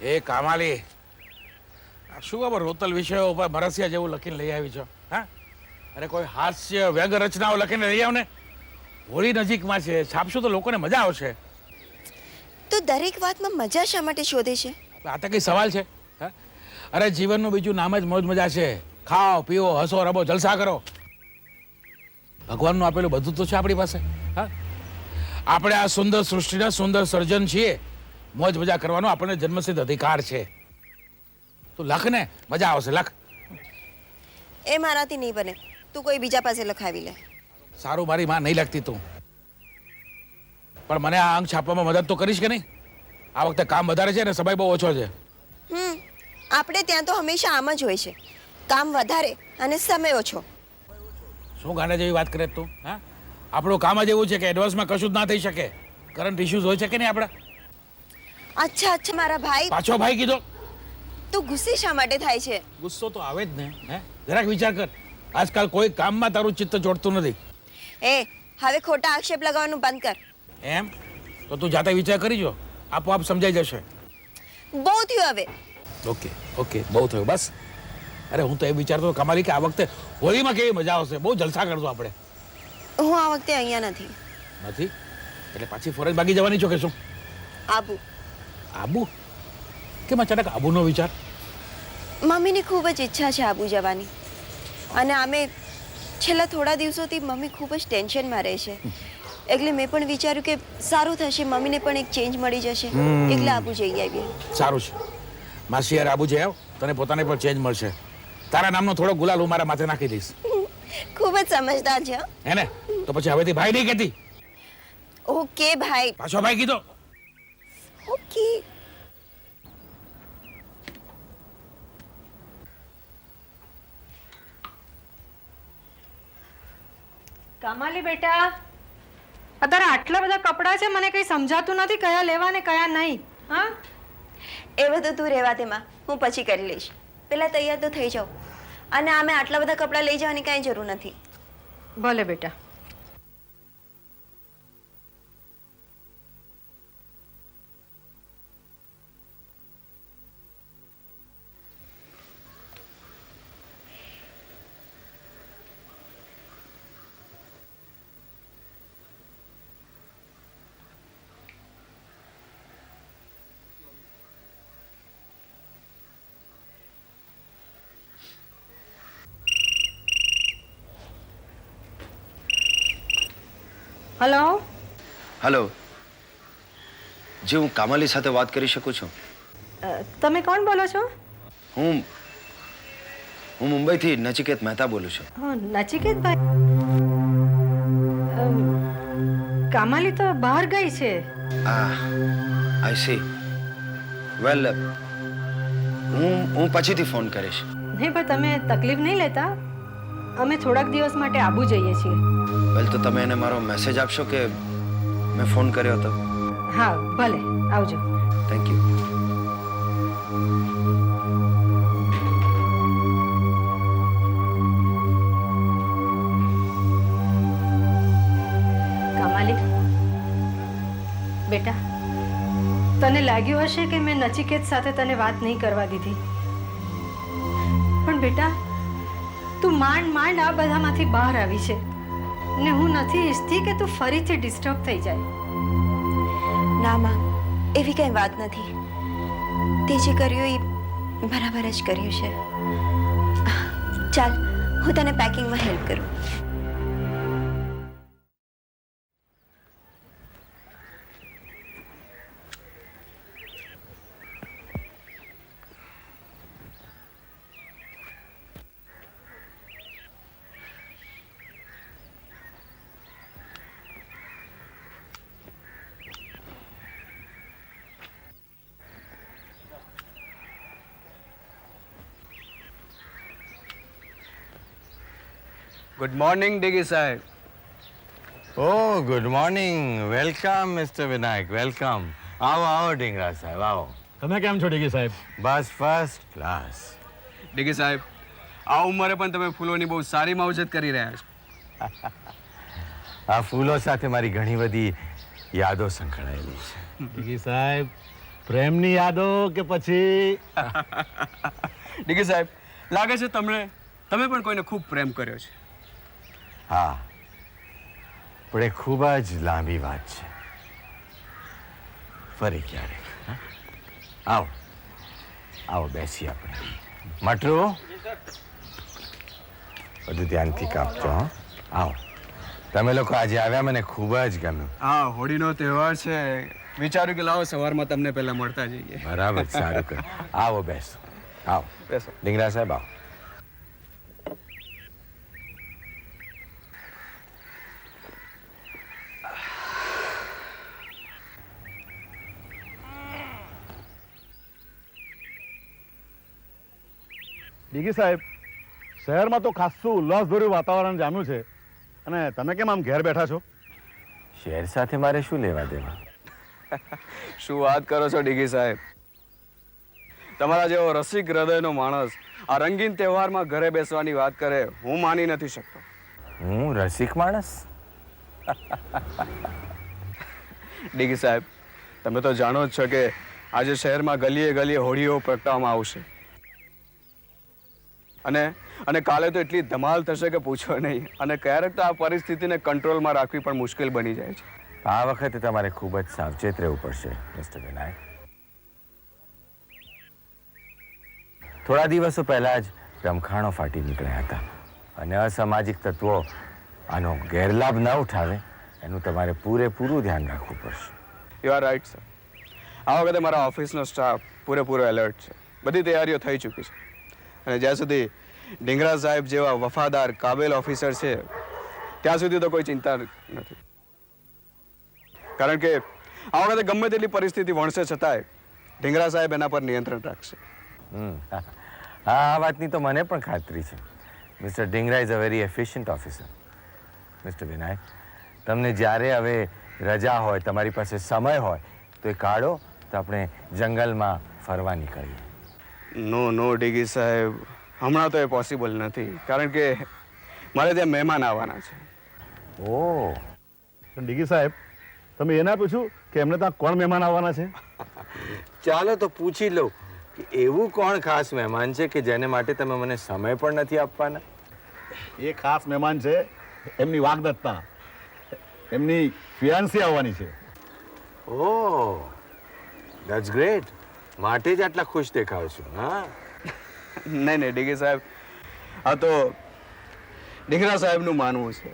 એ કામાલી, શું ખબર રોતલ વિષયો ઉપર મરસિયા જેવું લખીને લઈ આવી છો? હા, અરે કોઈ હાસ્ય વ્યંગ રચનાઓ લખીને લઈ આવ ને. હોળી નજીકમાં છે, છાપશું તો લોકોને મજા આવશે. તો દરેક વાતમાં મજા શા માટે શોધે છે? આ તો કઈ સવાલ છે? હા, અરે જીવનનું બીજું નામ જ મોજ મજા છે. ખાઓ પીઓ હસો રમો જલસા કરો. ભગવાનનું આપેલું બધું તો છે આપણી પાસે. હા, આપણે આ સુંદર સૃષ્ટિના સુંદર સર્જન છીએ. મોજ મજા કરવાનો આપણને જન્મસિદ્ધ અધિકાર છે. તું લખ ને, મજા આવશે. લખ. એ મારાથી નહીં બને, તું કોઈ બીજા પાસે લખાવી લે. સારું, મારી માં નહીં લખતી તું, પણ મને આ અંક છાપવામાં મદદ તો કરીશ કે નહીં? આ વખતે કામ વધારે છે ને સમય બહુ ઓછો છે. આપણે ત્યાં તો હંમેશા આમ જ હોય છે, કામ વધારે અને સમય ઓછો. શું ગાંડા જેવી વાત કરે તું? હા, આપણું કામ જ એવું છે કે એડવાન્સમાં કશું જ ના થઈ શકે. કરંટ ઇશ્યુઝ હોય છે કે નહીં આપણા? અચ્છા મારા ભાઈ. પાછો ભાઈ કીધો? તું ગુસ્સે શા માટે થાય છે? ગુસ્સો તો આવે જ ને. હે, જરાક વિચાર કર. આજકાલ કોઈ કામમાં તારું ચિત્ત જોડતું નથી. હવે ખોટા આક્ષેપ લગાવવાનું બંધ કર. એમ તો તું જાતે વિચાર કરી જો, આપોઆપ સમજાઈ જશે. બહુ થયું હવે. ઓકે ઓકે, બહુ થયું બસ. અરે હું તો એ વિચારતો કમાલી કે આ વખતે હોળીમાં કેવી મજા આવશે. બહુ જલસા કરજો આપણે. હું આ વખતે અહીંયા નથી. નથી એટલે પાછી ફોરેન ભાગી જવાની છો કે શું? આબુ. આબુ? કેમ અચાનક આબુનો વિચાર? મમ્મીની ખૂબ જ ઈચ્છા છે આબુ જવાની, અને અમે છેલ્લા થોડા દિવસોથી મમ્મી ખૂબ જ ટેન્શનમાં રહે છે. એટલે મેં પણ વિચાર્યું કે સારું થશે, મમ્મીને પણ એક ચેન્જ મળી જશે, એટલે આબુ જઈ આવીએ. સારું છે માસી, યાર આબુ જઈ આવ, તને પોતાને પણ ચેન્જ મળશે. તારા નામનો થોડો ગુલાલ હું મારા માથે નાખી દઈશ. ખૂબ જ સમજદાર છે. હે ને? તો પછી હવેથી ભાઈ નહીં કહેતી. ઓકે ભાઈ. પાછો ભાઈ કીધો? ઓકે. કામાલી બેટા, અત્યારે આટલા બધા કપડાં છે, મને કંઈ સમજાતું નથી કયા લેવા ને કયા નહીં. હા, એ બધું તું રહેવા તેમાં, હું પછી કરી લઈશ. પહેલા તૈયાર તો થઈ જાઉં, અને આમે આટલા બધા કપડાં લઈ જવાની કાંઈ જરૂર નથી. ભલે બેટા. હલો. હલો જી, હું કામાલી સાથે વાત કરી શકું છું? તમે કોણ બોલો છો? હું મુંબઈથી નચિકેત મહેતા બોલું છું. નચિકેતભાઈ, કામાલી તો બહાર ગઈ છે. I C. વેલ, હું પછીથી ફોન કરીશ. નહીં, પણ તમે તકલીફ નહીં લેતા, અમે થોડાક દિવસ માટે આબુ જઈએ છીએ. વેલ, તો તમે એને મારો મેસેજ આપશો કે મેં ફોન કર્યો હતો? હા ભલે, આવજો. Thank you. કામાલી બેટા, તને લાગ્યું હશે કે મેં નચિકેત સાથે તને વાત નહીં કરવા દીધી, પણ બેટા તું માંડ માંડ આ બધામાંથી બહાર આવી છે, ને હું નથી ઈચ્છતી કે તું ફરીથી ડિસ્ટર્બ થઈ જાય. ના માં, એવી કંઈ વાત નથી. તે જે કર્યું એ બરાબર જ કર્યું છે. ચાલ, હું તને પેકિંગમાં હેલ્પ કરું. ગુડ મોર્નિંગ ડીગી સાહેબ. Oh, good morning. Welcome, Mr. Vinayak. Welcome. આવો ડીંગરા સાહેબ, આવો. તમે કેમ છો ડીગી સાહેબ? બસ ફર્સ્ટ ક્લાસ. ડીગી સાહેબ, આ ઉંમરે પણ તમે ફૂલોની બહુ સારી માવજત કરી રહ્યા છો. આ ફૂલો સાથે મારી ઘણી બધી યાદો સંકળાયેલી છે. ડીગી સાહેબ, પ્રેમની યાદો કે પછી ડીકે સાહેબ, લાગે છે તમે પણ કોઈને ખૂબ પ્રેમ કર્યો છે. હા, પણ એ ખૂબ જ લાંબી વાત છે. ફરી ક્યારેક. હા? આવો આવો, બેસીએ આપણે. મટરું બધું ધ્યાનથી કાપજો. હા, આવો. તમે લોકો આજે આવ્યા, મને ખૂબ જ ગમ્યું. હા, હોળીનો તહેવાર છે, વિચાર્યું કે લાવો સવારમાં તમને પહેલા મળતા જઈએ. બરાબર, સારું કર. આવો, બેસો. આવો, બેસો. ડીંગરા સાહેબ આવો. ડીગી સાહેબ, શહેરમાં તો ખાસ્સું ઉલ્લાસભર્યું વાતાવરણ જામ્યું છે અને તમે કેમ આમ ઘેર બેઠા છો? શહેર સાથે મારે શું લેવા દેવા? શું વાત કરો છો ડીકે સાહેબ? તમારા જેવો રસિક હૃદયનો માણસ આ રંગીન તહેવારમાં ઘરે બેસવાની વાત કરે, હું માની નથી શકતો. હું રસિક માણસ? ડીકે સાહેબ, તમે તો જાણો જ છો કે આજે શહેરમાં ગલીએ ગલીએ હોળીઓ પ્રગટાવવામાં આવશે અને કાલે તો એટલી ધમાલ થશે કે પૂછો નહીં. અને ક્યારેક તો આ પરિસ્થિતિને કંટ્રોલમાં રાખવી પણ મુશ્કેલ બની જાય છે. આ વખતે તમારે ખૂબ જ સાવચેત રહેવું પડશે મિસ્ટર વિનાયક. થોડા દિવસો પહેલા જ રમખાણો ફાટી નીકળ્યા હતા અને અસામાજિક તત્વો આનો ગેરલાભ ન ઉઠાવે એનું તમારે પૂરેપૂરું ધ્યાન રાખવું પડશે. You are right sir. આ વખતે મારા ઓફિસનો સ્ટાફ પૂરેપૂરો એલર્ટ છે. બધી તૈયારીઓ થઈ ચૂકી છે અને જ્યાં સુધી ડીંગરા સાહેબ જેવા વફાદાર કાબેલ ઓફિસર છે ત્યાં સુધી તો કોઈ ચિંતા નથી. કારણ કે આ વખતે ગમે તેટલી પરિસ્થિતિ વણસે છતાંય ડીંગરા સાહેબ એના પર નિયંત્રણ રાખશે. હા, આ વાતની તો મને પણ ખાતરી છે. Mister Dhingra is a very efficient officer. Mister Vinayak, તમને જ્યારે હવે રજા હોય, તમારી પાસે સમય હોય તો એ કાઢો તો આપણે જંગલમાં ફરવા નીકળીએ. નો ડીગી સાહેબ, હમણાં તો એ પોસિબલ નથી કારણ કે મારે ત્યાં મહેમાન આવવાના છે. ઓહ, ડીગી સાહેબ, તમે એ ના પૂછ્યું કે એમને ત્યાં કોણ મહેમાન આવવાના છે? ચાલો તો પૂછી લઉં કે એવું કોણ ખાસ મહેમાન છે કે જેને માટે તમે મને સમય પણ નથી આપવાના? એ ખાસ મહેમાન છે એમની વાગદત્તા, એમની ફિયાન્સી આવવાની છે. ઓહ, ધેટ્સ ગ્રેટ. માટે જ આટલા ખુશ દેખાવ છો. હા, નહીં ડીગી સાહેબ, આ તો ડીંગરા સાહેબનું માનવું છે,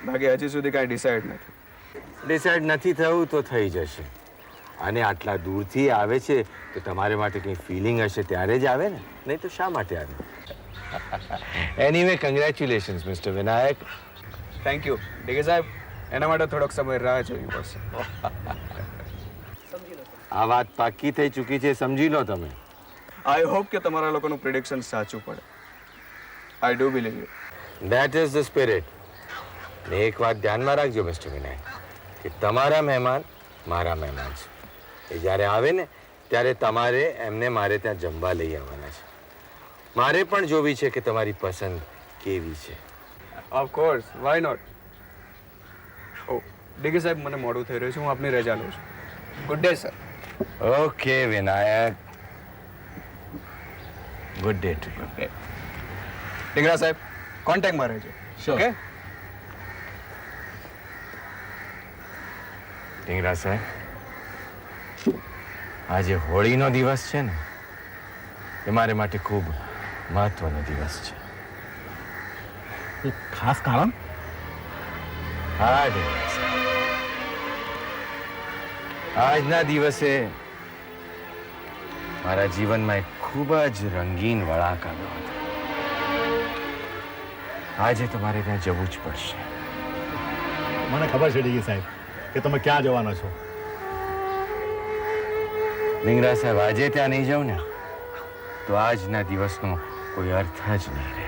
બાકી હજી સુધી કાંઈ ડિસાઈડ નથી. ડિસાઈડ નથી થયું તો થઈ જશે. અને આટલા દૂરથી આવે છે તો તમારે માટે કંઈ ફિલિંગ હશે ત્યારે જ આવે ને, નહીં તો શા માટે આવે? Anyway, કંગ્રેચ્યુલેશન્સ mister Vinayak. Thank you Dighi સાહેબ, એના માટે થોડોક સમય રાહ જોવી પડશે. આ વાત પાક્કી થઈ ચૂકી છે, સમજી લો તમે. આઈ હોપ કે તમારા લોકોનું પ્રિડિક્શન સાચું પડે. I do believe you. That is the spirit. ને એક વાત ધ્યાનમાં રાખજો મિસ્ટર વિનાયક, કે તમારા મહેમાન મારા મહેમાન છે. એ જ્યારે આવે ને ત્યારે તમારે એમને મારે ત્યાં જમવા લઈ આવવાના છે. મારે પણ જોવી છે કે તમારી પસંદ કેવી છે. Of course, why not. Oh D G સાહેબ, મને મોડું થઈ રહ્યું છે, હું આપની રજા લઉં છું. Good day sir. Okay Vinayak, good day to you. Dhingra સાહેબ, કોન્ટેક્ટમાં રહેજો. ઓકે. ડીંગરા સાહેબ, આજે હોળીનો દિવસ છે ને, એ મારે માટે ખૂબ મહત્વનો દિવસ છે. કોઈ ખાસ કારણ? હા ડીંગરા સાહેબ, આજના દિવસે મારા જીવનમાં એક ખૂબ જ રંગીન વળાંક આવ્યો હતો. આજે તમારે ત્યાં જવું જ પડશે. મને ખબર છે ડીગી સાહેબ કે તમે ક્યાં જવાના છો. ડીંગરા સાહેબ, આજે ત્યાં નહીં જાઉં ને તો આજના દિવસનો કોઈ અર્થ જ નહીં રહે.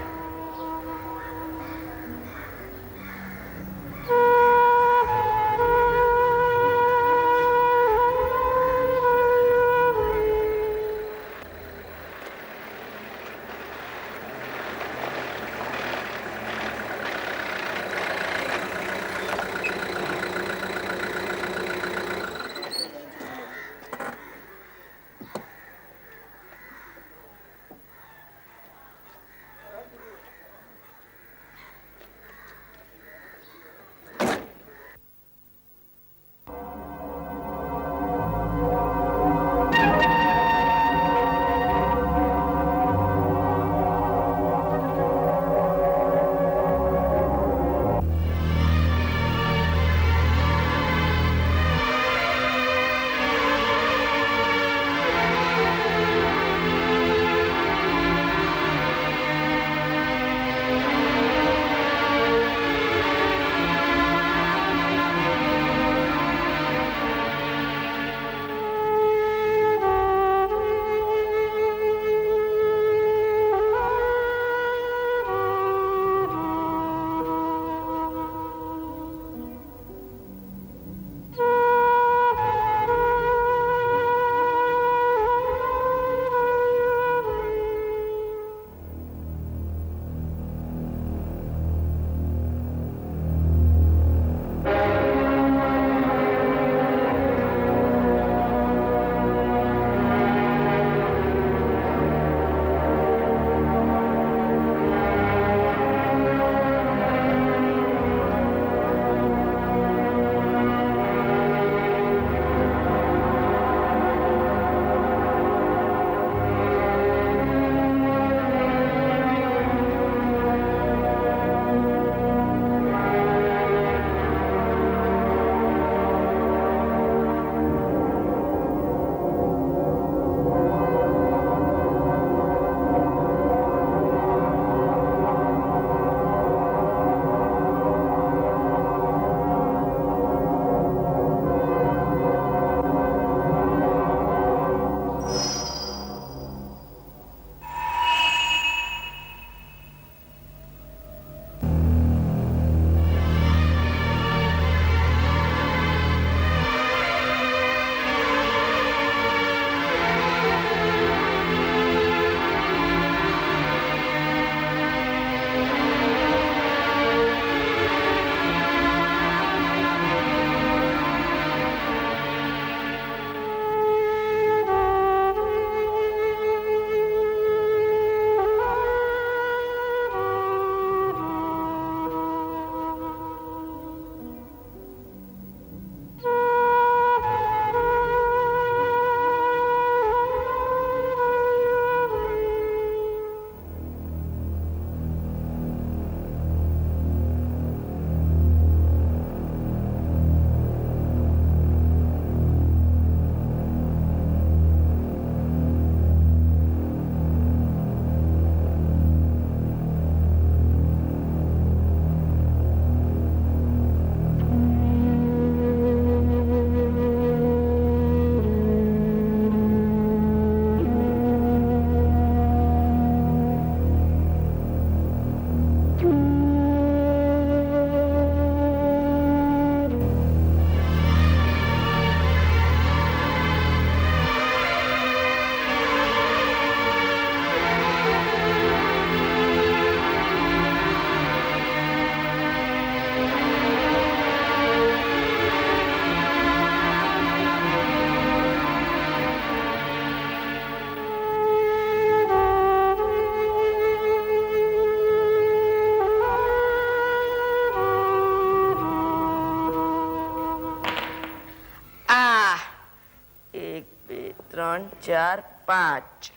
1 2 3 4 5.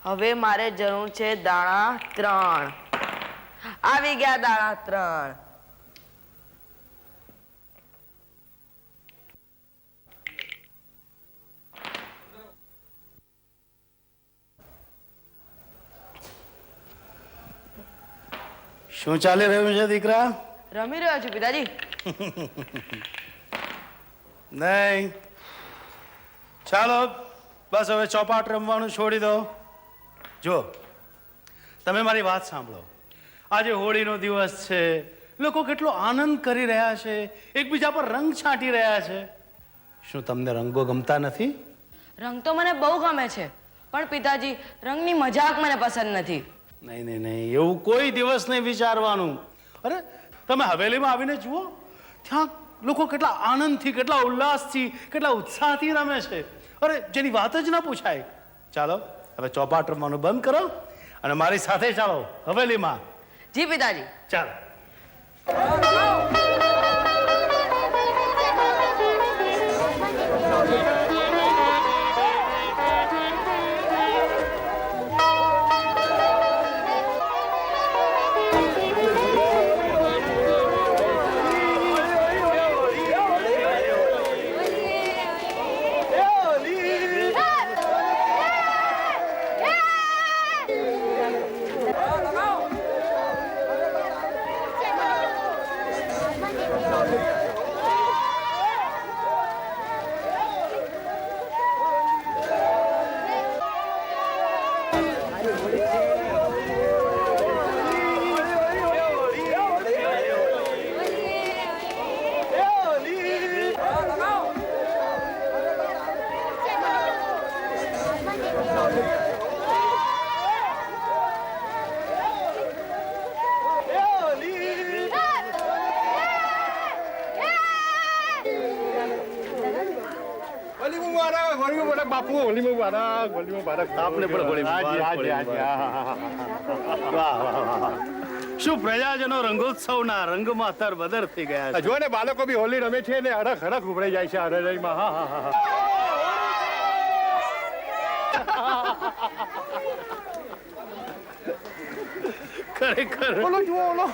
હવે મારે જરૂર છે દાણા 3. આવી ગયા દાણા 3. શું ચાલી રહ્યું છે દીકરા? રમી રહ્યો છું પિતાજી. નહીં, ચાલો બસ હવે ચોપાટ રમવાનું છોડી દો. જો તમે મારી વાત સાંભળો. આજે હોળીનો દિવસ છે, લોકો કેટલો આનંદ કરી રહ્યા છે, એકબીજા પર રંગ છાંટી રહ્યા છે. શું તમને રંગો ગમતા નથી? રંગ તો મને બહુ ગમે છે, પણ પિતાજી રંગની મજાક મને પસંદ નથી. નહીં નહીં નહીં, એવું કોઈ દિવસ નહીં વિચારવાનું. અરે તમે હવેલીમાં આવીને જુઓ, ત્યાં લોકો કેટલા આનંદથી, કેટલા ઉલ્લાસથી, કેટલા ઉત્સાહથી રમે છે. અરે જેની વાત જ ના પૂછાય. ચાલો હવે ચોપાટ રમવાનું બંધ કરો અને મારી સાથે ચાલો હવેલીમાં. જી પિતાજી. ચાલો. બાપુ હોલી મુબારક, હોલી મુબારક. આપને પણ હોલી મુબારક. વાહ વાહ વાહ. શું પ્રજાજનો રંગોત્સવના રંગમાં તરબદર થઈ ગયા છે. જો ને બાળકો બી હોલી રમે છે ને હરખ હરખ ઉભરાઈ જાય છે હરજમાં. હા હા હા. ખરેખર ઓલો જુઓ ઓલો.